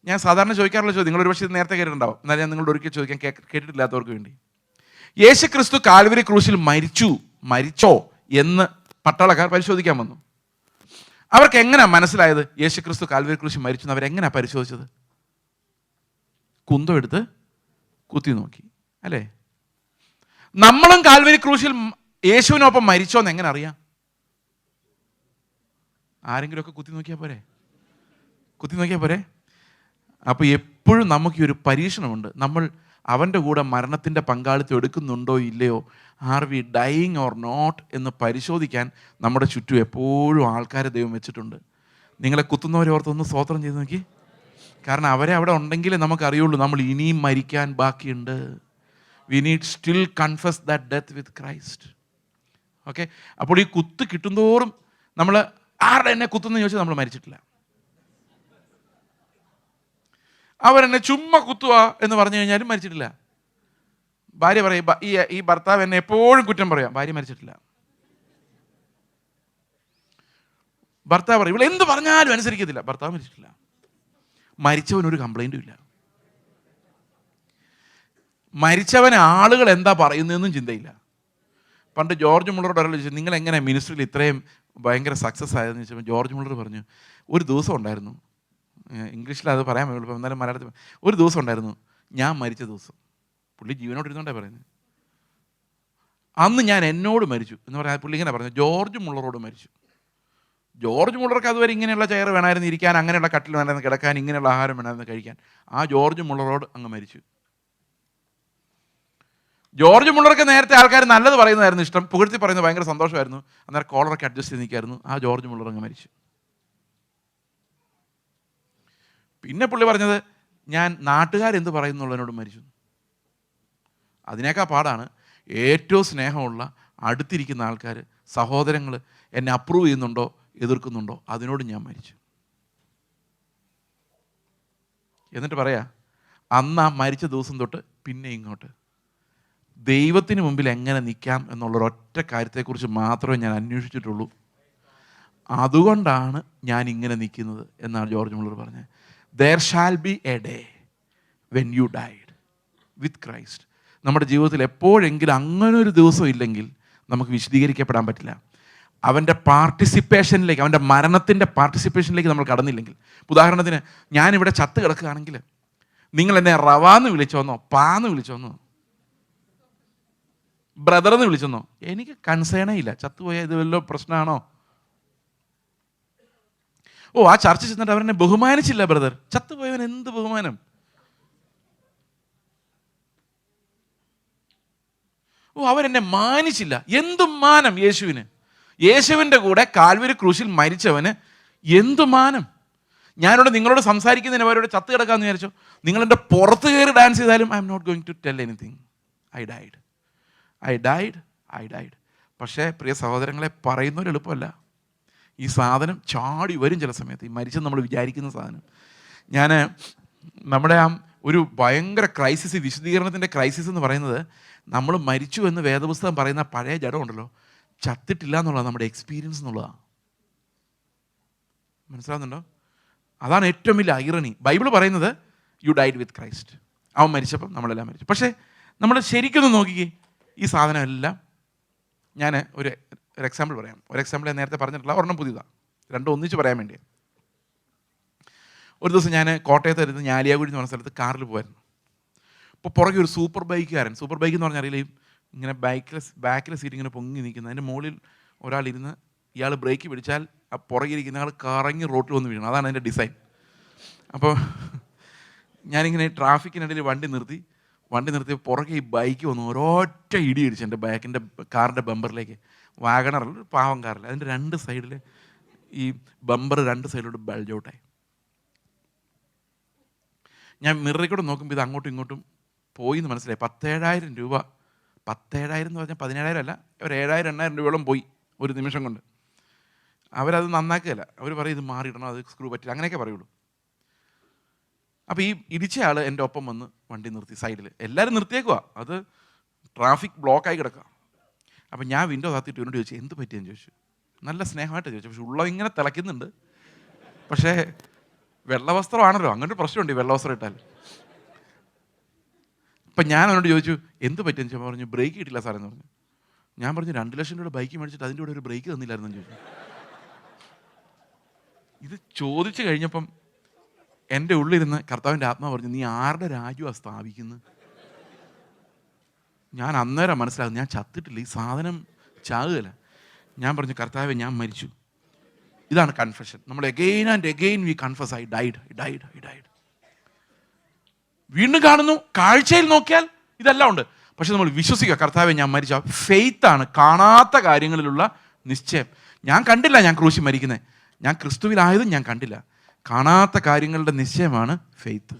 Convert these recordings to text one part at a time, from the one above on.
ഞാൻ സാധാരണ ചോദിക്കാറുള്ള ചോദ്യം, നിങ്ങൾ ഒരുപക്ഷെ ഇത് നേരത്തെ കേട്ടിട്ടുണ്ടാവും, എന്നാൽ ഞാൻ നിങ്ങളോട് ഒരിക്കൽ ചോദിക്കാൻ കേട്ടിട്ടില്ലാത്തവർക്ക് വേണ്ടി. യേശു ക്രിസ്തു കാൽവരി ക്രൂശിൽ മരിച്ചോ എന്ന് പട്ടാളക്കാർ പരിശോധിക്കാൻ വന്നു. അവർക്ക് എങ്ങനെയാ മനസ്സിലായത് യേശു ക്രിസ്തു കാൽവരി ക്രൂശിൽ മരിച്ചു എന്ന്? അവരെങ്ങനെയാ പരിശോധിച്ചത്? കുന്തം എടുത്ത് കുത്തി നോക്കി, അല്ലേ? നമ്മളും കാൽവരി ക്രൂശിൽ യേശുവിനൊപ്പം മരിച്ചോ എന്ന് എങ്ങനെ അറിയാം? ആരെങ്കിലുമൊക്കെ കുത്തി നോക്കിയാൽ പോരെ? അപ്പോൾ എപ്പോഴും നമുക്ക് ഈ ഒരു പരീക്ഷണമുണ്ട്. നമ്മൾ അവൻ്റെ കൂടെ മരണത്തിൻ്റെ പങ്കാളിത്തം എടുക്കുന്നുണ്ടോ ഇല്ലയോ, are we dying or not എന്ന് പരിശോധിക്കാൻ നമ്മുടെ ചുറ്റും എപ്പോഴും ആൾക്കാരെ ദൈവം വെച്ചിട്ടുണ്ട്. നിങ്ങളെ കുത്തുന്നവരെ ഓർത്തൊന്ന് സ്തോത്രം ചെയ്ത് നോക്കി. കാരണം അവരെ അവിടെ ഉണ്ടെങ്കിലേ നമുക്കറിയുള്ളൂ നമ്മൾ ഇനിയും മരിക്കാൻ ബാക്കിയുണ്ട്. We need still confess that death with Christ. Okay, അപ്പോൾ ഈ കുത്ത് കിട്ടുന്തോറും നമ്മൾ ആരുടെ എന്നെ കുത്തുന്ന ചോദിച്ചാൽ നമ്മൾ മരിച്ചിട്ടില്ല. അവരെന്നെ ചുമ്മാ കുത്തുക എന്ന് പറഞ്ഞു കഴിഞ്ഞാലും മരിച്ചിട്ടില്ല. ഭാര്യ പറയും, ഈ ഭർത്താവ് എന്നെ എപ്പോഴും കുറ്റം പറയാം, ഭാര്യ മരിച്ചിട്ടില്ല. ഭർത്താവ് പറയും, ഇവിടെ എന്ത് പറഞ്ഞാലും അനുസരിക്കത്തില്ല, ഭർത്താവ് മരിച്ചിട്ടില്ല. മരിച്ചവനൊരു കംപ്ലൈൻറ്റും ഇല്ല. മരിച്ചവന് ആളുകൾ എന്താ പറയുന്നതെന്നും ചിന്തയില്ല. പണ്ട് ജോർജ് മുള്ളറോട് ഒരാൾ ചോദിച്ചു, നിങ്ങൾ എങ്ങനെ മിനിസ്ട്രിയിൽ ഇത്രയും ഭയങ്കര സക്സസ് ആയതെന്ന് ചോദിച്ചപ്പോൾ ജോർജ് മുള്ളർ പറഞ്ഞു, ഒരു ദിവസം ഉണ്ടായിരുന്നു, ഇംഗ്ലീഷിൽ അത് പറയാൻ എളുപ്പം, എന്നാലും മലയാളത്തിൽ, ഒരു ദിവസം ഉണ്ടായിരുന്നു, ഞാൻ മരിച്ച ദിവസം. പുള്ളി ജീവനോട്ടിരുന്നോണ്ടേ പറയുന്നത്. അന്ന് ഞാൻ എന്നോട് മരിച്ചു എന്ന് പറയാൻ പുള്ളി ഇങ്ങനെ പറഞ്ഞു, ജോർജ് മുള്ളറോട് മരിച്ചു. ജോർജ് മുള്ളർക്ക് അതുവരെ ഇങ്ങനെയുള്ള ചെയർ വേണമായിരുന്നു ഇരിക്കാൻ, അങ്ങനെയുള്ള കട്ടിൽ വേണമായിരുന്നു കിടക്കാൻ, ഇങ്ങനെയുള്ള ആഹാരം വേണമായിരുന്നു കഴിക്കാൻ. ആ ജോർജ് മുള്ളറോട് അങ്ങ് മരിച്ചു. ജോർജ് മുള്ളർക്ക് നേരത്തെ ആൾക്കാർ നല്ലത് പറയുന്നതായിരുന്നു ഇഷ്ടം, പുകഴ്ത്തി പറയുന്നത് ഭയങ്കര സന്തോഷമായിരുന്നു. അന്നേരം കോളറൊക്കെ അഡ്ജസ്റ്റ് ചെയ്ത് നിൽക്കായിരുന്നു. ആ ജോർജ് മുള്ളർ അങ്ങ് മരിച്ചു. പിന്നെ പുള്ളി പറഞ്ഞത്, ഞാൻ നാട്ടുകാരെന്ത് പറയുന്നുള്ളതിനോട് മരിച്ചു. അതിനേക്കാൾ പാടാണ് ഏറ്റവും സ്നേഹമുള്ള അടുത്തിരിക്കുന്ന ആൾക്കാർ, സഹോദരങ്ങൾ എന്നെ അപ്രൂവ് ചെയ്യുന്നുണ്ടോ എതിർക്കുന്നുണ്ടോ അതിനോട് ഞാൻ മരിച്ചു. എന്നിട്ട് പറയാ, അന്ന് ആ മരിച്ച ദിവസം തൊട്ട് പിന്നെ ഇങ്ങോട്ട് ദൈവത്തിന് മുമ്പിൽ എങ്ങനെ നിൽക്കാം എന്നുള്ളൊരൊറ്റ കാര്യത്തെക്കുറിച്ച് മാത്രമേ ഞാൻ അന്വേഷിച്ചിട്ടുള്ളൂ. അതുകൊണ്ടാണ് ഞാൻ ഇങ്ങനെ നിൽക്കുന്നത് എന്നാണ് ജോർജ് മുള്ളർ പറഞ്ഞത്. There shall be a day when you died with Christ. നമ്മുടെ ജീവിതത്തിൽ എപ്പോഴെങ്കിലും അങ്ങനൊരു ദിവസം ഇല്ലെങ്കിൽ നമുക്ക് വിശദീകരിക്കപ്പെടാൻ പറ്റില്ല. അവൻ്റെ പാർട്ടിസിപ്പേഷനിലേക്ക്, അവൻ്റെ മരണത്തിൻ്റെ പാർട്ടിസിപ്പേഷനിലേക്ക് നമ്മൾ കടന്നില്ലെങ്കിൽ, ഉദാഹരണത്തിന് ഞാനിവിടെ ചത്ത് കിടക്കുകയാണെങ്കിൽ നിങ്ങൾ എന്നെ റവാന്ന് വിളിച്ചോന്നോ, പാന്ന് വിളിച്ചോന്നോ, ബ്രദറെന്ന് വിളിച്ചെന്നോ, എനിക്ക് കൺസേണേ ഇല്ല. ചത്തുപോയാൽ ഇത് വല്ല പ്രശ്നമാണോ? ഓ, ആ ചർച്ച ചെന്നിട്ട് അവരെന്നെ ബഹുമാനിച്ചില്ല ബ്രദർ. ചത്തുപോയവൻ എന്ത് ബഹുമാനം? ഓ, അവരെന്നെ മാനിച്ചില്ല. എന്തും മാനം യേശുവിന്. യേശുവിൻ്റെ കൂടെ കാൽവരി ക്രൂശിൽ മരിച്ചവന് എന്തു മാനം? ഞാനിവിടെ നിങ്ങളോട് സംസാരിക്കുന്നതിന് അവരോട് ചത്ത് കിടക്കാമെന്ന് വിചാരിച്ചോ? നിങ്ങൾ എൻ്റെ പുറത്ത് കയറി ഡാൻസ് ചെയ്താലും I am not going to tell anything. I died. പക്ഷേ പ്രിയ സഹോദരങ്ങളെ, പറയുന്നവർ എളുപ്പമല്ല. ഈ സാധനം ചാടി വരും ചില സമയത്ത്, ഈ മരിച്ചെന്ന് നമ്മൾ വിചാരിക്കുന്ന സാധനം. നമ്മുടെ ആ ഒരു ഭയങ്കര ക്രൈസിസ്, വിശദീകരണത്തിൻ്റെ ക്രൈസിസ് എന്ന് പറയുന്നത്, നമ്മൾ മരിച്ചു എന്ന് വേദപുസ്തകം പറയുന്ന പഴയ ജഡമുണ്ടല്ലോ, ചത്തിട്ടില്ല എന്നുള്ളതാണ് നമ്മുടെ എക്സ്പീരിയൻസ് എന്നുള്ളതാണ്. മനസ്സിലാവുന്നുണ്ടോ? അതാണ് ഏറ്റവും വലിയ ഐറണി. ബൈബിൾ പറയുന്നത് യു ഡൈഡ് വിത്ത് ക്രൈസ്റ്റ്. അവൻ മരിച്ചപ്പം നമ്മളെല്ലാം മരിച്ചു. പക്ഷേ നമ്മൾ ശരിക്കൊന്ന് നോക്കിക്കേ, ഈ സാധനമെല്ലാം, ഞാൻ ഒരു എക്സാമ്പിൾ പറയാം. ഒരു എക്സാമ്പിൾ ഞാൻ നേരത്തെ പറഞ്ഞിട്ടില്ല, ഒരെണ്ണം പുതിയതാണ്, രണ്ടും ഒന്നിച്ച് പറയാൻ വേണ്ടി. ഒരു ദിവസം ഞാൻ കോട്ടയത്ത് ഇരുന്ന് ഞാലിയാകുഴി എന്ന് പറഞ്ഞ സ്ഥലത്ത് കാറിൽ പോയിരുന്നു. അപ്പോൾ പുറകെ ഒരു സൂപ്പർ ബൈക്ക് എന്ന് പറഞ്ഞാൽ അറിയില്ല, ഇങ്ങനെ ബാക്കിലെ സീറ്റ് ഇങ്ങനെ പൊങ്ങി നിൽക്കുന്നത്, അതിൻ്റെ മുകളിൽ ഒരാളിരുന്ന് ഇയാൾ ബ്രേക്ക് പിടിച്ചാൽ ആ പുറകിരിക്കുന്ന ആൾ കറങ്ങി റോട്ടിൽ വന്ന് വീഴണം. അതാണ് അതിൻ്റെ ഡിസൈൻ. അപ്പോൾ ഞാനിങ്ങനെ ട്രാഫിക്കിനിടയിൽ വണ്ടി നിർത്തി പുറകെ ഈ ബൈക്ക് വന്നു ഒരൊറ്റ ഇടി ഇടിച്ചു എൻ്റെ കാറിൻ്റെ ബമ്പറിലേക്ക്. വാഗണറിൽ ഒരു പാവം കാറിൽ അതിൻ്റെ രണ്ട് സൈഡിൽ ഈ ബമ്പർ രണ്ട് സൈഡിലോട്ട് ബൾജ് ഔട്ടായി. ഞാൻ മിററിൽ കൂടെ നോക്കുമ്പോൾ ഇത് അങ്ങോട്ടും ഇങ്ങോട്ടും പോയി എന്ന് മനസ്സിലായി. 17,000 രൂപ, 17,000 എന്ന് പറഞ്ഞാൽ 17,000 അല്ല, ഒരു 7,000-8,000 രൂപയോളം പോയി ഒരു നിമിഷം കൊണ്ട്. അവരത് നന്നാക്കുകയല്ല, അവർ പറയും ഇത് മാറിയിടണം, അത് സ്ക്രൂ പറ്റില്ല, അങ്ങനെയൊക്കെ പറയുള്ളൂ. അപ്പോൾ ഈ ഇടിച്ചയാൾ എൻ്റെ ഒപ്പം വന്ന് വണ്ടി നിർത്തി സൈഡിൽ. എല്ലാവരും നിർത്തിയേക്കുക, അത് ട്രാഫിക് ബ്ലോക്കായി കിടക്കുക. അപ്പം ഞാൻ വിൻഡോ താത്തിയിട്ട് എന്നോട് ചോദിച്ചു, എന്ത് പറ്റിയെന്ന് ചോദിച്ചു. നല്ല സ്നേഹമായിട്ട് ചോദിച്ചു, പക്ഷെ ഉള്ള ഇങ്ങനെ തിളയ്ക്കുന്നുണ്ട്, പക്ഷേ വെള്ളവസ്ത്രമാണല്ലോ, അങ്ങനെ ഒരു പ്രശ്നമുണ്ട് ഈ വെള്ളവസ്ത്രം ഇട്ടാൽ. അപ്പം ഞാൻ അവനോട് ചോദിച്ചു എന്ത് പറ്റിയെന്ന് ചോദിച്ചാൽ പറഞ്ഞു ബ്രേക്ക് കിട്ടില്ല സാറെന്ന് പറഞ്ഞു. ഞാൻ പറഞ്ഞു 2 ലക്ഷം രൂപയുടെ ബൈക്ക് മേടിച്ചിട്ട് അതിൻ്റെ കൂടെ ഒരു ബ്രേക്ക് തന്നില്ലായിരുന്നു ചോദിച്ചു. ഇത് ചോദിച്ചു കഴിഞ്ഞപ്പം എൻ്റെ ഉള്ളിരുന്ന് കർത്താവിൻ്റെ ആത്മാവ് പറഞ്ഞു, നീ ആരുടെ രാജ്യമാണ് സ്ഥാപിക്കുന്നത്? ഞാൻ അന്നേരം മനസ്സിലാകും ഞാൻ ചത്തിട്ടില്ല, ഈ സാധനം ചാകുകയില്ല. ഞാൻ പറഞ്ഞു കർത്താവെ ഞാൻ മരിച്ചു. ഇതാണ് കൺഫെഷൻ. നമ്മൾ again and again we confess I died. വീണ്ടും കാണുന്നു, കാഴ്ചയിൽ നോക്കിയാൽ ഇതെല്ലാം ഉണ്ട്. പക്ഷെ നമ്മൾ വിശ്വസിക്കുക കർത്താവെ ഞാൻ മരിച്ച. ഫെയ്ത്താണ് കാണാത്ത കാര്യങ്ങളിലുള്ള നിശ്ചയം. ഞാൻ കണ്ടില്ല ഞാൻ ക്രൂശിൽ മരിക്കുന്നത്, ഞാൻ ക്രിസ്തുവിലായതും ഞാൻ കണ്ടില്ല. കാണാത്ത കാര്യങ്ങളുടെ നിശ്ചയമാണ് ഫെയ്ത്ത്.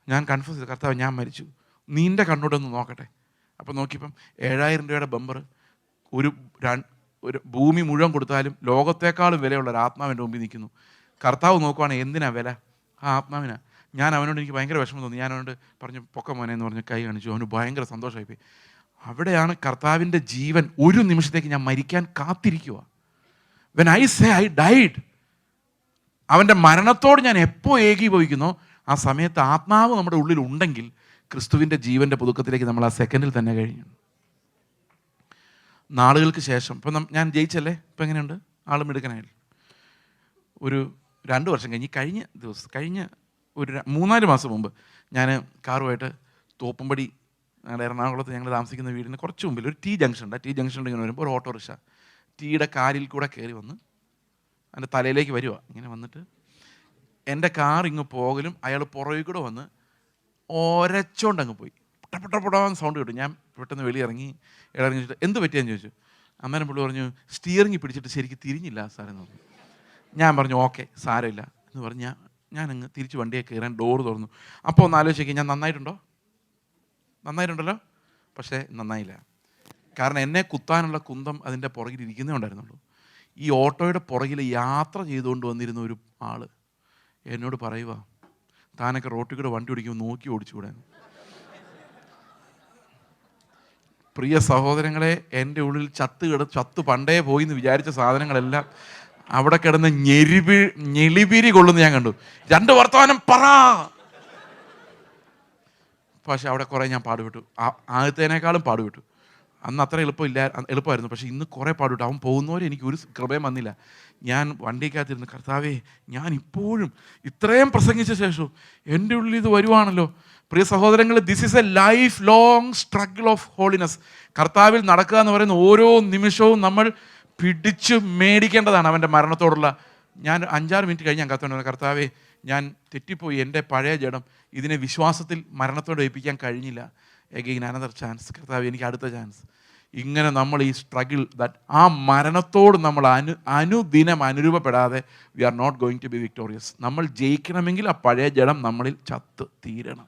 ഞാൻ കൺഫസ് ചെയ്തു കർത്താവ് ഞാൻ മരിച്ചു, നിൻ്റെ കണ്ണോടെ ഒന്ന് നോക്കട്ടെ. അപ്പോൾ നോക്കിയപ്പം 7000 രൂപയുടെ ബമ്പർ ഒരു ഭൂമി മുഴുവൻ കൊടുത്താലും ലോകത്തേക്കാളും വിലയുള്ള ഒരു ആത്മാവിൻ്റെ മുമ്പിൽ നിൽക്കുന്നു. കർത്താവ് നോക്കുവാണെങ്കിൽ എന്തിനാ വില? ആ ആത്മാവിനാ. ഞാൻ അവനോട് എനിക്ക് ഭയങ്കര വിഷമം തോന്നി. ഞാൻ അവനോട് പറഞ്ഞു പൊക്ക മോനെ എന്ന് പറഞ്ഞ് കൈ കാണിച്ചു. അവന് ഭയങ്കര സന്തോഷമായിപ്പോയി. അവിടെയാണ് കർത്താവിൻ്റെ ജീവൻ. ഒരു നിമിഷത്തേക്ക് ഞാൻ മരിക്കാൻ കാത്തിരിക്കുക. When I say I died, അവൻ്റെ മരണത്തോട് ഞാൻ എപ്പോൾ ഏകീഭവിക്കുന്നോ ആ സമയത്ത് ആത്മാവ് നമ്മുടെ ഉള്ളിൽ ഉണ്ടെങ്കിൽ ക്രിസ്തുവിൻ്റെ ജീവൻ്റെ പുതുക്കത്തിലേക്ക് നമ്മൾ ആ സെക്കൻഡിൽ തന്നെ കഴിഞ്ഞു. നാളുകൾക്ക് ശേഷം ഇപ്പം ഞാൻ ജയിച്ചല്ലേ, ഇപ്പം എങ്ങനെയുണ്ട്? ആളും എടുക്കാനായി. ഒരു 2 വർഷം കഴിഞ്ഞ ഒരു 3-4 മാസം മുമ്പ് ഞാൻ കാറുമായിട്ട് തോപ്പുംപടി, ഞങ്ങളുടെ എറണാകുളത്ത് ഞങ്ങൾ താമസിക്കുന്ന വീടിന് കുറച്ച് മുമ്പിൽ ഒരു ജംഗ്ഷൻ ഉണ്ട്. ജംഗ്ഷനിൽ ഇങ്ങനെ വരുമ്പോൾ ഒരു ഓട്ടോറിക്ഷ ടീയുടെ കാലിൽ കൂടെ കയറി വന്ന് എൻ്റെ തലയിലേക്ക് വരുക. ഇങ്ങനെ വന്നിട്ട് എൻ്റെ കാർ ഇങ്ങ് പോകലും അയാൾ പുറകിൽ കൂടെ വന്ന് ഒരച്ചോണ്ട് അങ്ങ് പോയി. പൊട്ടപ്പൊടാന്ന് സൗണ്ട് കിട്ടും. ഞാൻ പെട്ടെന്ന് വെളിയിറങ്ങി ഇറങ്ങിച്ചിട്ട് എന്ത് പറ്റിയെന്ന് ചോദിച്ചു. അന്നേരം പുള്ളി പറഞ്ഞു സ്റ്റിയറിംഗ് പിടിച്ചിട്ട് ശരിക്കും തിരിഞ്ഞില്ല സാറെന്ന് പറഞ്ഞു. ഞാൻ പറഞ്ഞു ഓക്കെ സാരമില്ല എന്ന് പറഞ്ഞ് ഞാനങ്ങ് തിരിച്ച് വണ്ടിയെ കയറാൻ ഡോറ് തുറന്നു. അപ്പോൾ ഒന്ന് ആലോചിക്കുക, ഞാൻ നന്നായിട്ടുണ്ടല്ലോ? പക്ഷേ നന്നായില്ല. കാരണം എന്നെ കുത്താനുള്ള കുന്തം അതിൻ്റെ പുറകിൽ ഇരിക്കുന്നേ ഉണ്ടായിരുന്നുള്ളൂ. ഈ ഓട്ടോയുടെ പുറകിൽ യാത്ര ചെയ്തുകൊണ്ട് വന്നിരുന്ന ഒരു ആൾ എന്നോട് പറയുക, താനൊക്കെ റോട്ടിൽ കൂടെ വണ്ടി ഓടിക്കുമ്പോൾ നോക്കി ഓടിച്ചുകൂടെ? പ്രിയ സഹോദരങ്ങളെ, എൻ്റെ ഉള്ളിൽ ചത്ത് പണ്ടേ പോയി എന്ന് വിചാരിച്ച സാധനങ്ങളെല്ലാം അവിടെ കിടന്ന് ഞെളിപിരി കൊള്ളുന്ന ഞാൻ കണ്ടു. 2 വർത്തമാനം പറ. പക്ഷെ അവിടെ കുറേ ഞാൻ പാടുപെട്ടു. ആദ്യത്തേനേക്കാളും പാടുപെട്ടു. അന്ന് അത്ര എളുപ്പമായിരുന്നു. പക്ഷേ ഇന്ന് കുറേ പാടുപെട്ടു. അവൻ പോകുന്നവരെ എനിക്ക് ഒരു കൃപയും വന്നില്ല. ഞാൻ വണ്ടിക്കകത്തിരുന്ന് കർത്താവേ, ഞാൻ ഇപ്പോഴും ഇത്രയും പ്രസംഗിച്ച ശേഷം എൻ്റെ ഉള്ളിൽ ഇത് വരുവാണല്ലോ. പ്രിയ സഹോദരങ്ങൾ, this is A life long struggle of holiness. കർത്താവിൽ നടക്കുക എന്ന് പറയുന്ന ഓരോ നിമിഷവും നമ്മൾ പിടിച്ചു മേടിക്കേണ്ടതാണ്. അവൻ്റെ മരണത്തോടുള്ള ഞാൻ 5-6 മിനിറ്റ് കഴിഞ്ഞ് ഞാൻ കർത്താവേ, ഞാൻ തെറ്റിപ്പോയി, എൻ്റെ പഴയ ജഡം ഇതിനെ വിശ്വാസത്തിൽ മരണത്തോട് ഏൽപ്പിക്കാൻ കഴിഞ്ഞില്ല. Again another chance. കർത്താവേ, എനിക്ക് അടുത്ത ചാൻസ്. ഇങ്ങനെ നമ്മൾ ഈ സ്ട്രഗിൾ ആ മരണത്തോട് നമ്മൾ അനുദിനം അനുരൂപപ്പെടാതെ we are not going to be victorious. നമ്മൾ ജയിക്കണമെങ്കിൽ ആ പഴയ ജഡം നമ്മളിൽ ചത്ത് തീരണം.